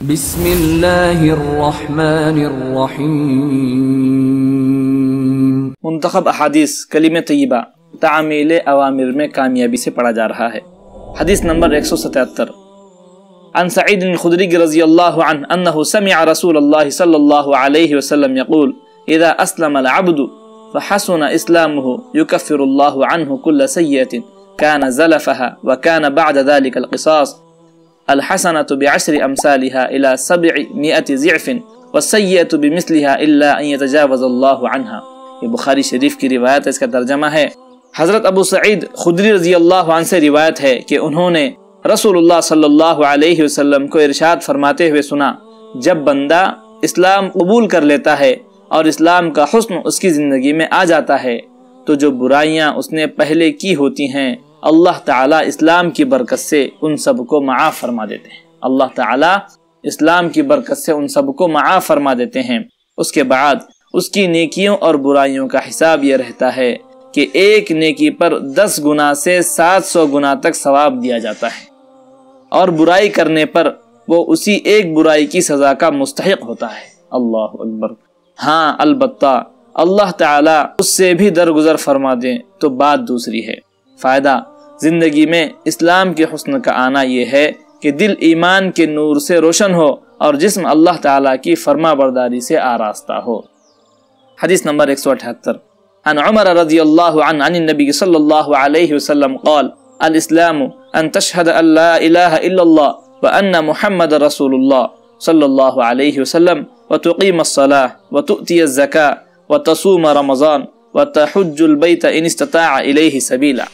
بسم اللہ الرحمن الرحیم۔ منتخب احادیث کلمہ طیبہ تعمیل اوامر میں کامیابی سے پڑھا جا رہا ہے۔ حدیث نمبر 177 عن سعید الخدری رضی اللہ عنہ انہ سمع رسول اللہ صلی اللہ علیہ وسلم یقول اذا اسلم العبد فحسن اسلامه يكفر الله عنه كل سیئة كان زلفها وكان بعد ذلك القصاص الحسنة بعشر امثالها الى 700 ضعف والسیئة بمثلها الا ان يتجاوز الله عنها۔ یہ بخاری شریف کی روایت ہے، اس کا ترجمہ ہے حضرت ابو سعید خدری رضی اللہ عنہ سے روایت ہے کہ انہوں نے رسول اللہ صلی اللہ علیہ وسلم کو ارشاد فرماتے ہوئے سنا، جب بندہ اسلام قبول کر لیتا ہے اور اسلام کا حسن اس کی زندگی میں آ جاتا ہے تو جو برائیاں اس نے پہلے کی ہوتی ہیں اللہ تعالیٰ اسلام کی برکت سے ان سب کو معاف فرما دیتے ہیں۔ اللہ تعالیٰ اسلام کی برکت سے ان سب کو معاف فرما دیتے ہیں۔ اس کے بعد اس کی نیکیوں اور برائیوں کا حساب یہ رہتا ہے کہ ایک نیکی پر 10 گنا سے 700 گنا تک ثواب دیا جاتا ہے، اور برائی کرنے پر وہ اسی ایک برائی کی سزا کا مستحق ہوتا ہے۔ اللہ اکبر۔ ہاں البتہ اللہ تعالیٰ اس سے بھی درگزر فرما دیں تو بات دوسری ہے۔ فائدہ زندگی میں اسلام کے حسن کا آنا یہ ہے کہ دل ایمان کے نور سے روشن ہو اور جسم اللہ تعالیٰ کی فرما برداری سے آراستہ ہو۔ حدیث نمبر 178 عن عمر رضی اللہ عنہ عن النبی صلی اللہ علیہ وسلم قال الاسلام ان تشہد ان لا الہ الا اللہ وان محمد رسول اللہ صلی اللہ علیہ وسلم وتقیم الصلاة وتؤتی الزکاة وتصوم رمضان وتحج البیت ان استطاع الیہ سبیلا۔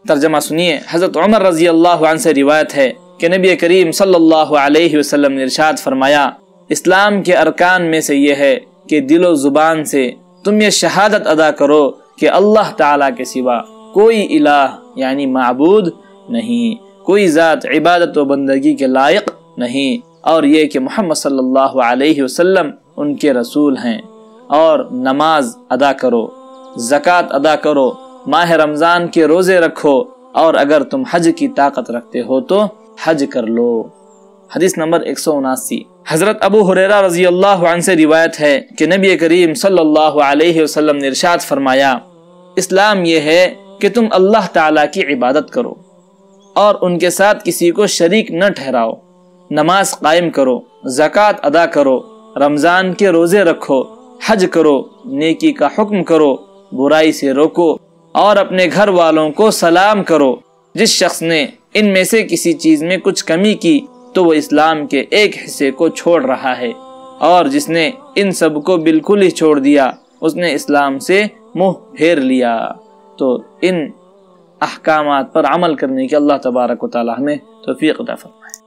ترجمہ سنیے۔ حضرت عمر رضی اللہ عنہ سے روایت ہے کہ نبی کریم صلی اللہ علیہ وسلم نے ارشاد فرمایا، اسلام کے ارکان میں سے یہ ہے کہ دل و زبان سے تم یہ شہادت ادا کرو کہ اللہ تعالیٰ کے سوا کوئی الہ یعنی معبود نہیں، کوئی ذات عبادت و بندگی کے لائق نہیں، اور یہ کہ محمد صلی اللہ علیہ وسلم ان کے رسول ہیں، اور نماز ادا کرو، زکوٰۃ ادا کرو، ماہ رمضان کے روزے رکھو، اور اگر تم حج کی طاقت رکھتے ہو تو حج کر لو۔ حدیث نمبر 179 حضرت ابو ہریرہ رضی اللہ عنہ سے روایت ہے کہ نبی کریم صلی اللہ علیہ وسلم نے ارشاد فرمایا، اسلام یہ ہے کہ تم اللہ تعالیٰ کی عبادت کرو اور ان کے ساتھ کسی کو شریک نہ ٹھہراؤ، نماز قائم کرو، زکوٰۃ ادا کرو، رمضان کے روزے رکھو، حج کرو، نیکی کا حکم کرو، برائی سے روکو، اور اپنے گھر والوں کو سلام کرو۔ جس شخص نے ان میں سے کسی چیز میں کچھ کمی کی تو وہ اسلام کے ایک حصے کو چھوڑ رہا ہے، اور جس نے ان سب کو بالکل ہی چھوڑ دیا اس نے اسلام سے منہ پھیر لیا۔ تو ان احکامات پر عمل کرنے کی اللہ تبارک و تعالی ہمیں توفیق عطا فرمائے۔